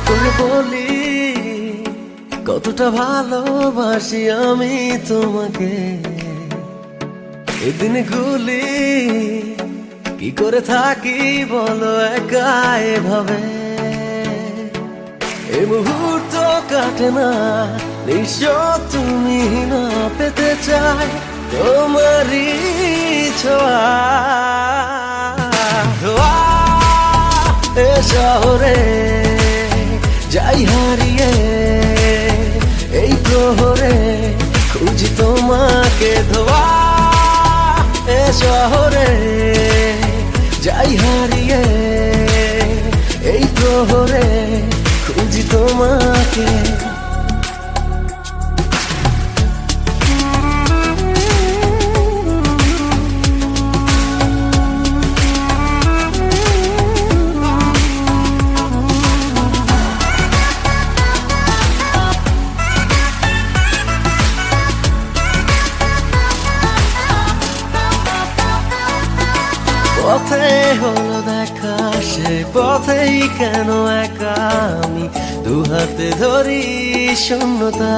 করে বলি কতটা ভালোবাসি আমি তোমাকে। এদিন গুলি কি করে থাকি বলো একা এভাবে। এই মুহূর্ত কাটে না নিশ্চয় তুমি না পেতে চাই তোমারই ছোঁয়া। এ শহরে যাই হারিয়ে এই প্রহরে খুঁজি তোমাকে ধোয়া। এ শহরে যাই হারিয়ে এই প্রহরে খুঁজি তোমাকে। পথে হলো দেখা সে পথেই কেন একা আমি দুহাতে ধরি শূন্যতা।